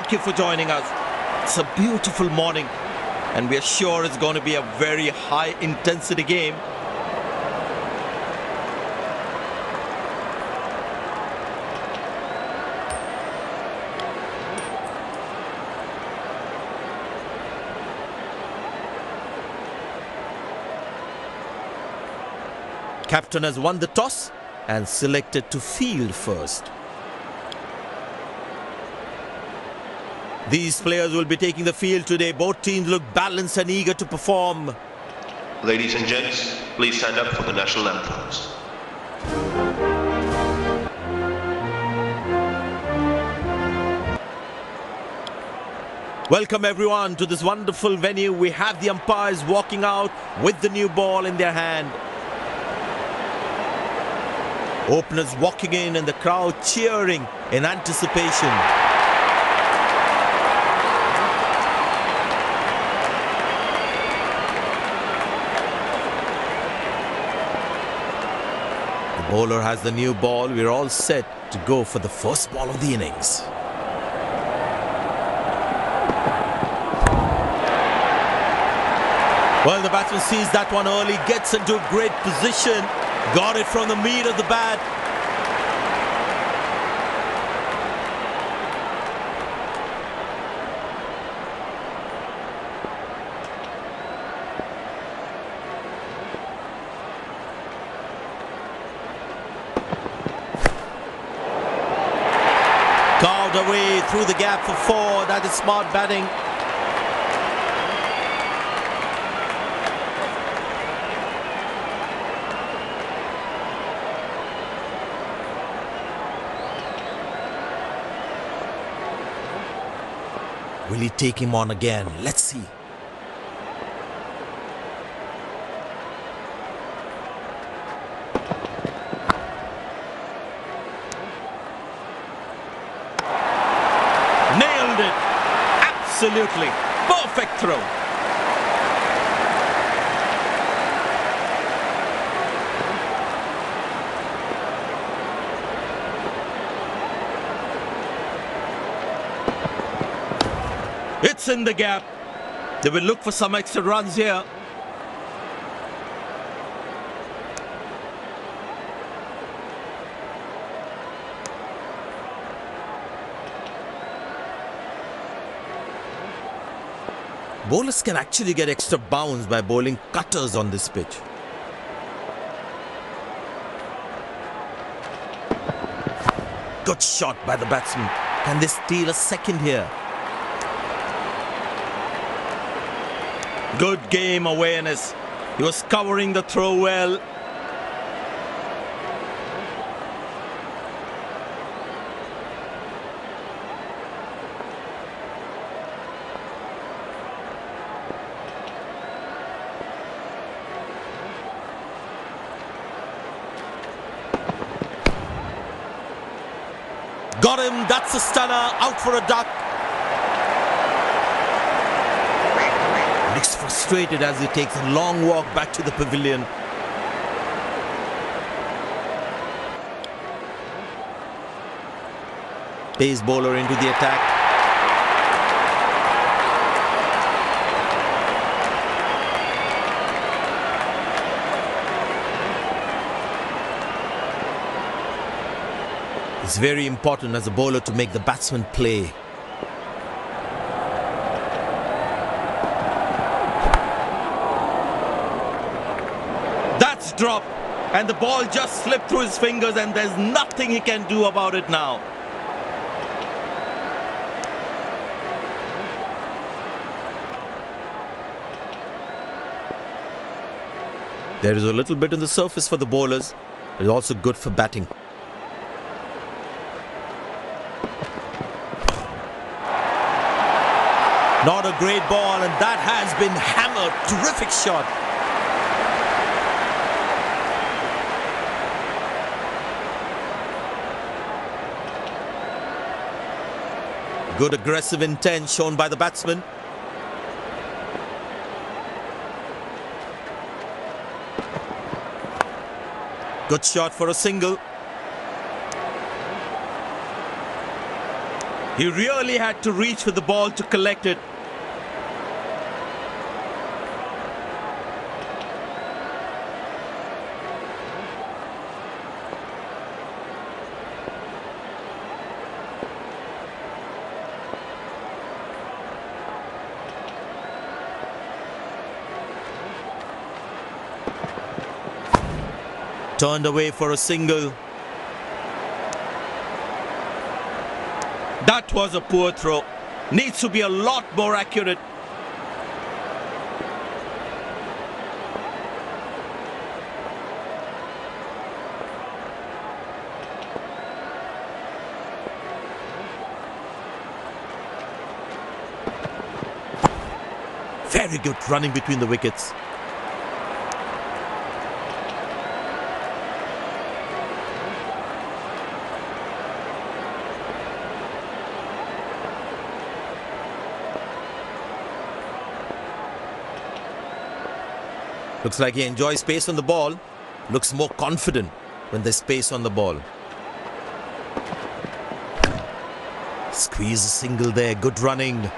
thank you for joining us. It's a beautiful morning and we are sure it's going to be a very high intensity game. Captain has won the toss and selected to field first. These players will be taking the field today. Both teams look balanced and eager to perform. Ladies and gents, please stand up for the national anthems. Welcome everyone to this wonderful venue. We have the umpires walking out with the new ball in their hand. Openers walking in and the crowd cheering in anticipation. The bowler has the new ball. We're all set to go for the first ball of the innings. Well, the batsman sees that one early, gets into a great position. Got it from the meat of the bat. Carved away through the gap for 4. That is smart batting. Will he take him on again? Let's see. Nailed it! Absolutely perfect throw. It's in the gap. They will look for some extra runs here. Bowlers can actually get extra bounce by bowling cutters on this pitch. Good shot by the batsman. Can they steal a second here? Good game awareness. He was covering the throw well. Got him. That's a stunner. Out for a duck. Looks frustrated as he takes a long walk back to the pavilion. Pace bowler into the attack. It's very important as a bowler to make the batsman play. Drop and the ball just slipped through his fingers and there's nothing he can do about it now. There is a little bit on the surface for the bowlers. It's also good for batting. Not a great ball and that has been hammered. Terrific shot. Good aggressive intent shown by the batsman. Good shot for a single. He really had to reach for the ball to collect it. Turned away for a single. That was a poor throw. Needs to be a lot more accurate. Very good running between the wickets. Looks like he enjoys space on the ball. Looks more confident when there's space on the ball. Squeeze a single there. Good running.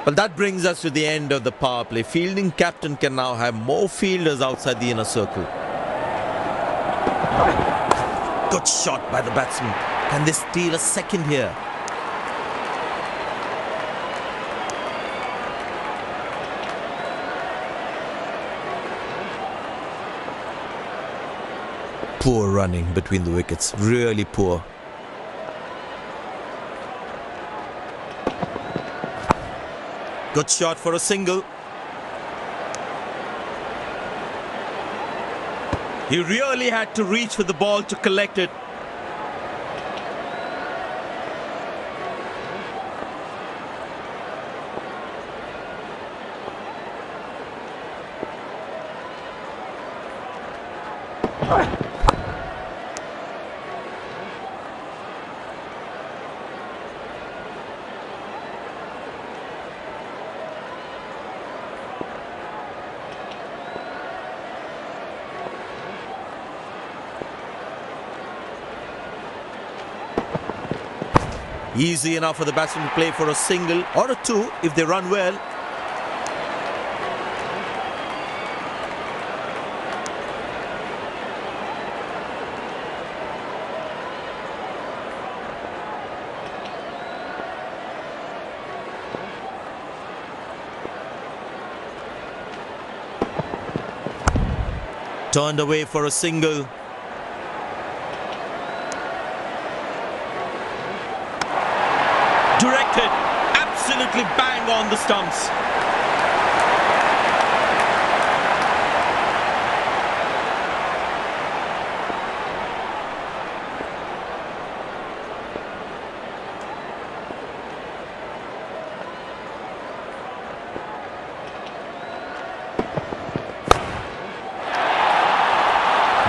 Well, that brings us to the end of the power play. Fielding captain can now have more fielders outside the inner circle. Good shot by the batsman. Can they steal a second here? Poor running between the wickets. Really poor. Good shot for a single. He really had to reach for the ball to collect it. Easy enough for the batsman to play for a single or a two if they run well. Turned away for a single. Directed, absolutely bang on the stumps.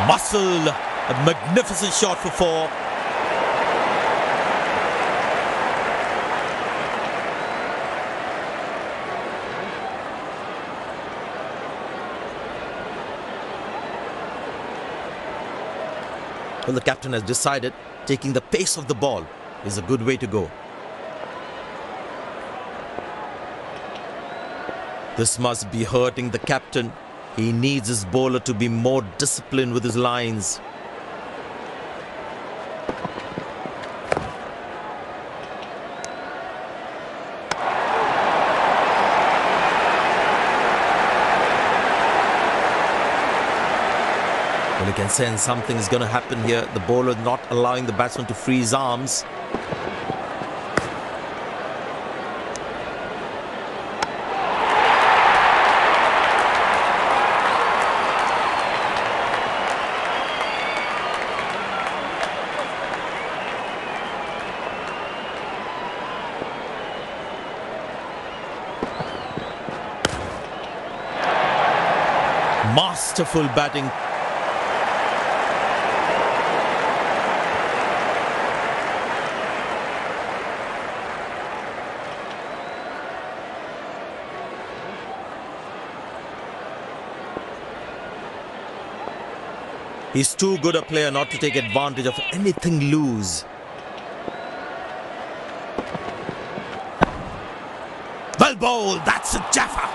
Muscle, a magnificent shot for four. Well, the captain has decided taking the pace of the ball is a good way to go. This must be hurting the captain. He needs his bowler to be more disciplined with his lines. Well, you can sense something is going to happen here. The bowler not allowing the batsman to free his arms. masterful batting. He's too good a player not to take advantage of anything loose. Well bowled, that's a jaffa.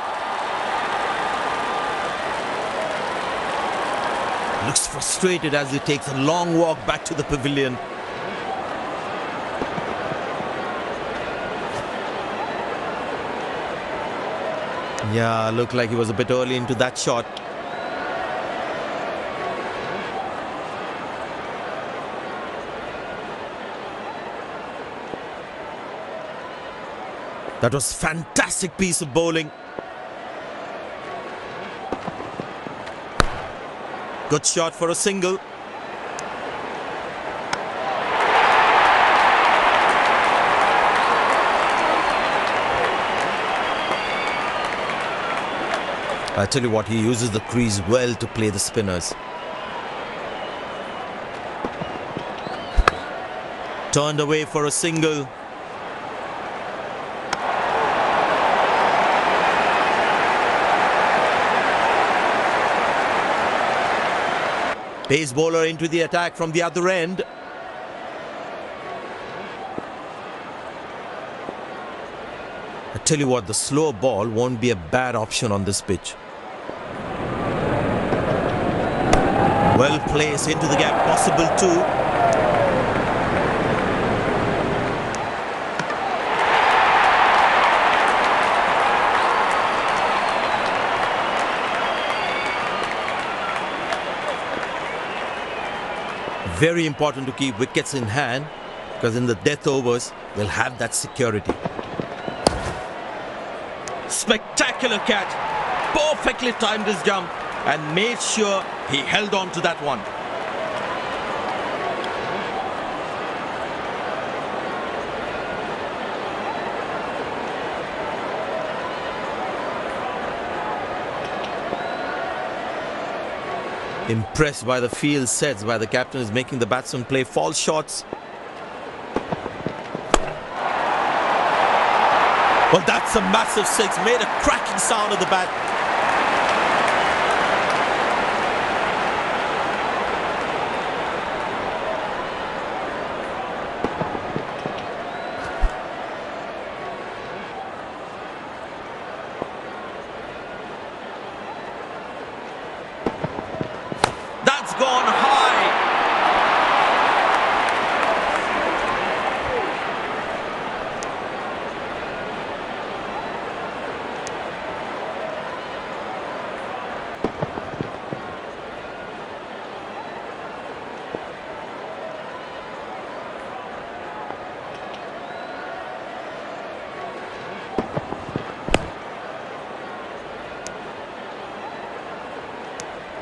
Looks frustrated as he takes a long walk back to the pavilion. Yeah, looked like he was a bit early into that shot. That was fantastic piece of bowling. Good shot for a single. I tell you what, he uses the crease well to play the spinners. Turned away for a single. Pace bowler into the attack from the other end. I tell you what, the slow ball won't be a bad option on this pitch. Well placed into the gap, possible too. Very important to keep wickets in hand, because in the death overs, they'll have that security. Spectacular catch. Perfectly timed his jump and made sure he held on to that one. Impressed by the field sets by the captain is making the batsman play false shots. Well, that's a massive six. Made a cracking sound of the bat. That's gone high.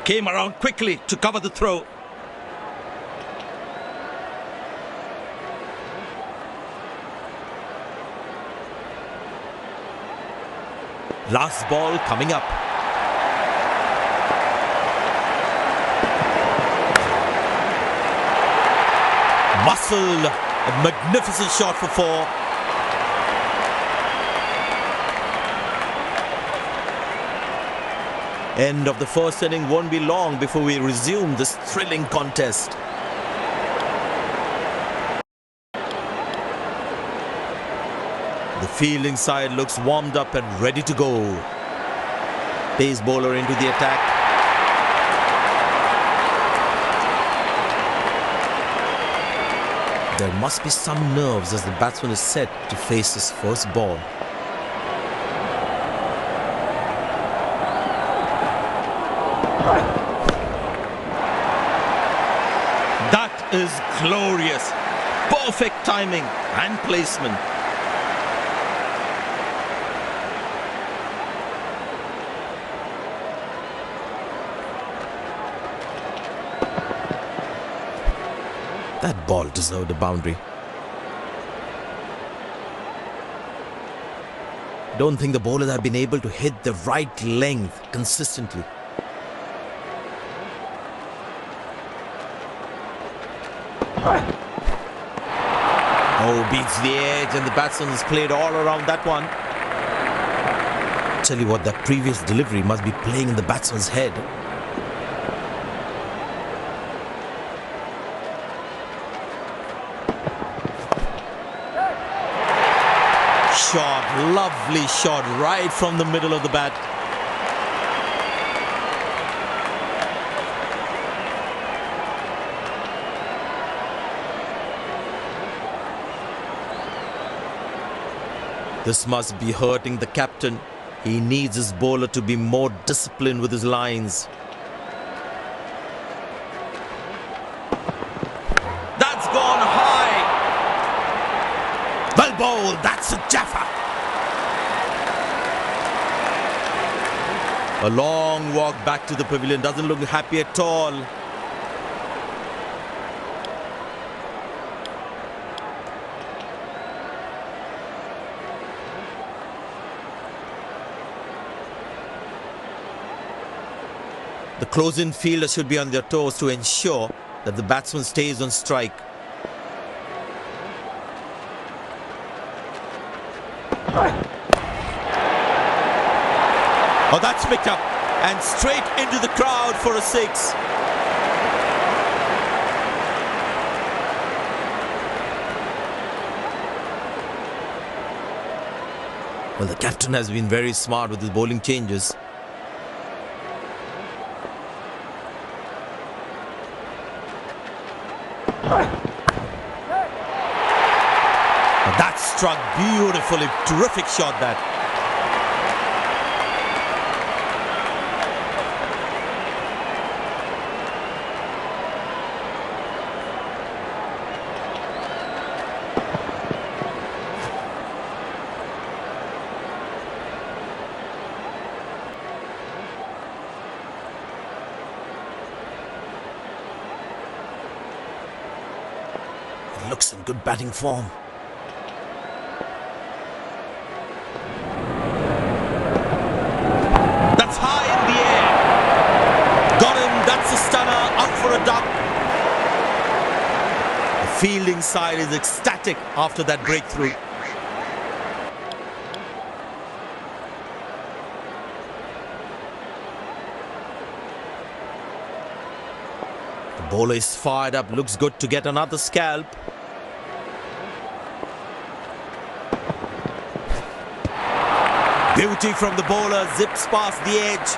Came around quickly to cover the throw. Last ball coming up. Muscle, a magnificent shot for four. End of the first inning won't be long before we resume this thrilling contest. The fielding side looks warmed up and ready to go. Pace bowler into the attack. There must be some nerves as the batsman is set to face his first ball. That is glorious. Perfect timing and placement. That ball deserved a boundary. Don't think the bowlers have been able to hit the right length consistently. Oh, beats the edge and the batsman has played all around that one. Tell you what, that previous delivery must be playing in the batsman's head. Shot, lovely shot right from the middle of the bat. This must be hurting the captain. He needs his bowler to be more disciplined with his lines. That's gone high. Well bowled, that's a jaffa. A long walk back to the pavilion, doesn't look happy at all. The close-in fielder should be on their toes to ensure that the batsman stays on strike. Oh, that's picked up and straight into the crowd for a six. Well, the captain has been very smart with his bowling changes. That struck beautifully. Terrific shot that. He looks in good batting form. Fielding side is ecstatic after that breakthrough. The bowler is fired up, looks good to get another scalp. Beauty from the bowler, zips past the edge.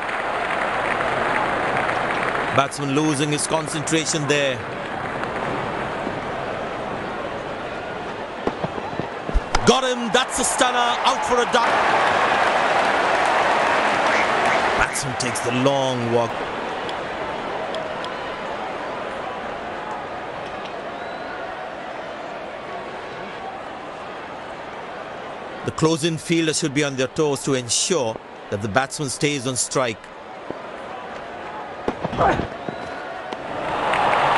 Batsman losing his concentration there. Got him, that's a stunner, out for a duck. Batsman takes the long walk. The close-in fielder should be on their toes to ensure that the batsman stays on strike.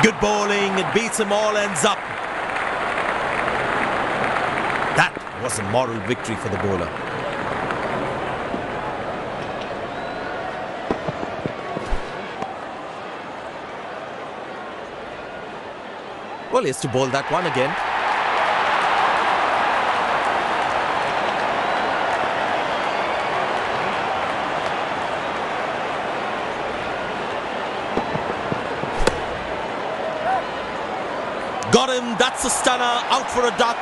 Good bowling, it beats them all, ends up. That was a moral victory for the bowler. Well, he has to bowl that one again. Got him, that's a stunner, out for a duck.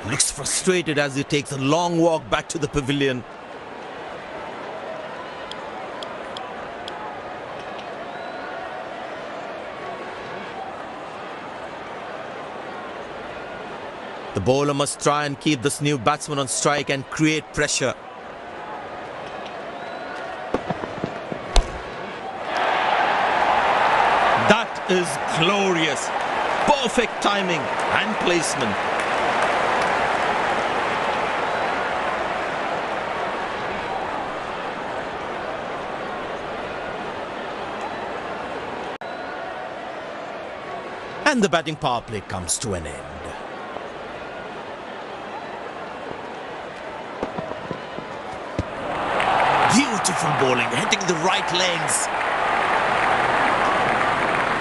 Looks frustrated as he takes a long walk back to the pavilion. The bowler must try and keep this new batsman on strike and create pressure. That is glorious. Perfect timing and placement. And the batting power play comes to an end. Beautiful bowling, hitting the right legs.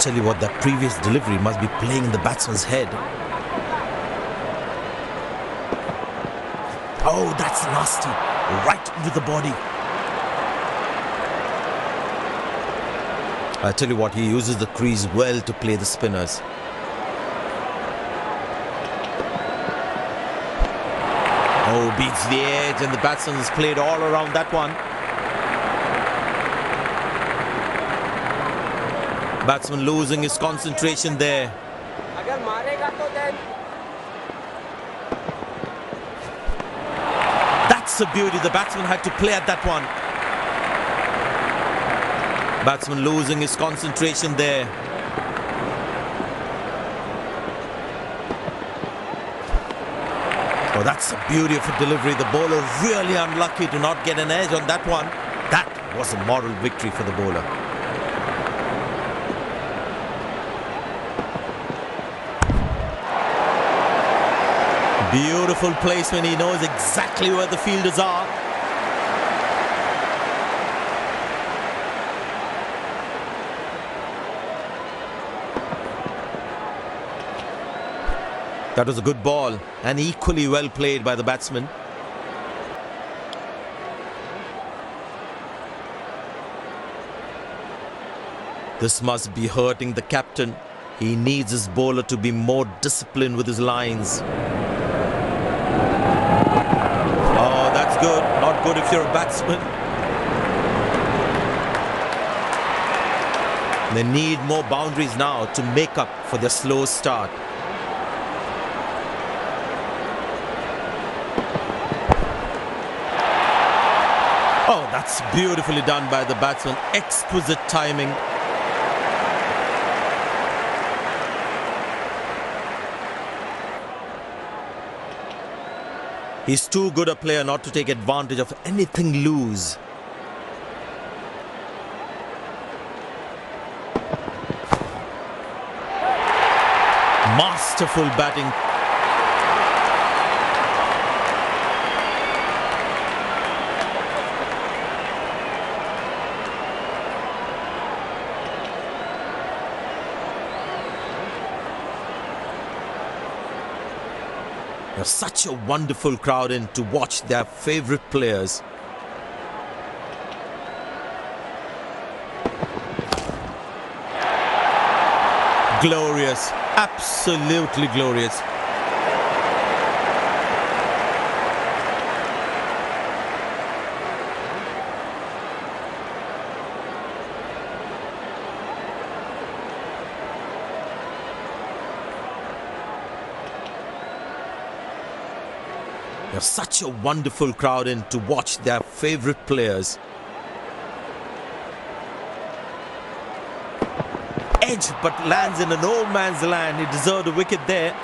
Tell you what, that previous delivery must be playing in the batsman's head. Oh, that's nasty. Right into the body. I tell you what, he uses the crease well to play the spinners. Oh, beats the edge, and the batsman has played all around that one. Batsman losing his concentration there. That's a beauty. The batsman had to play at that one. Batsman losing his concentration there. Oh, that's the beauty of a delivery. The bowler really unlucky to not get an edge on that one. That was a moral victory for the bowler. Beautiful placement. He knows exactly where the fielders are. That was a good ball and equally well played by the batsman. This must be hurting the captain. He needs his bowler to be more disciplined with his lines. Oh, that's good. Not good if you're a batsman. They need more boundaries now to make up for their slow start. Oh, that's beautifully done by the batsman. Exquisite timing. He's too good a player not to take advantage of anything loose. Masterful batting. There's such a wonderful crowd in to watch their favorite players. Glorious, absolutely glorious. There's such a wonderful crowd in to watch their favorite players. Edge but lands in a no man's land. He deserved a wicket there.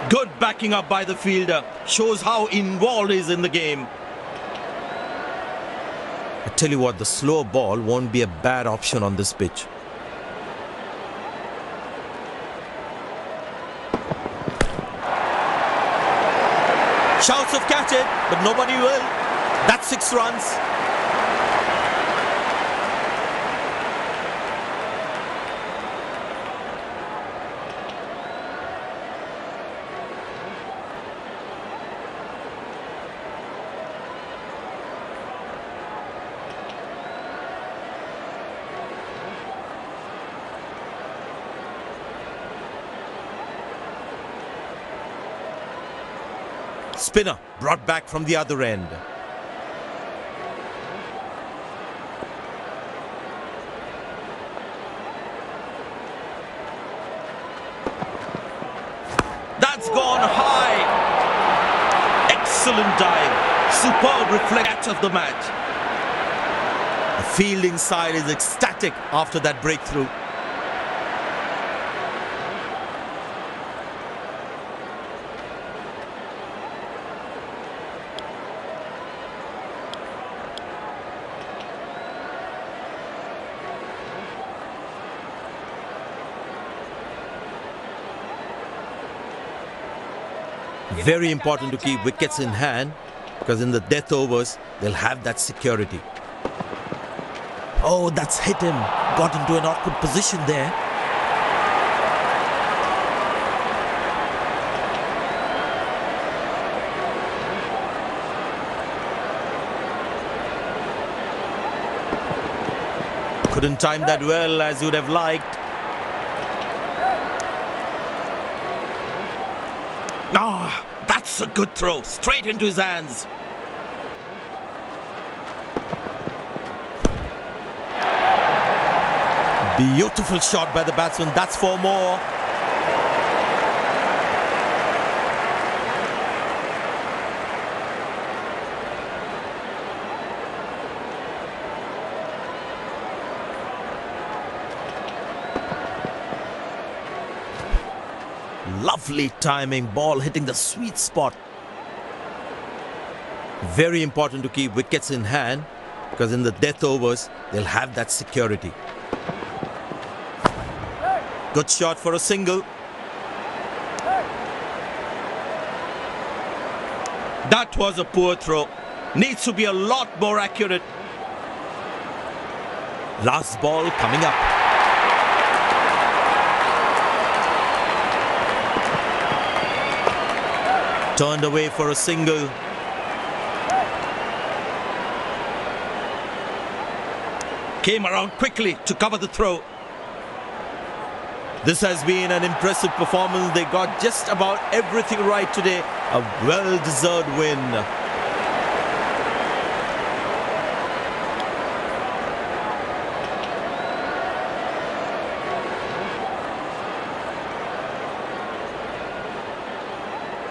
Good backing up by the fielder. Shows how involved he is in the game. I tell you what, the slow ball won't be a bad option on this pitch. Shouts of catch it, but nobody will. That's 6 runs. Spinner brought back from the other end. That's gone high. Excellent dive. Superb reflect of the match. The fielding side is ecstatic after that breakthrough. Very important to keep wickets in hand because in the death overs, they'll have that security. Oh, that's hit him. Got into an awkward position there. Couldn't time that well as you'd have liked. Ah, that's a good throw. Straight into his hands. Beautiful shot by the batsman. That's 4 more. Lovely timing, ball hitting the sweet spot. Very important to keep wickets in hand because in the death overs, they'll have that security. Good shot for a single. That was a poor throw. Needs to be a lot more accurate. Last ball coming up. Turned away for a single. Came around quickly to cover the throw. This has been an impressive performance. They got just about everything right today. A well-deserved win.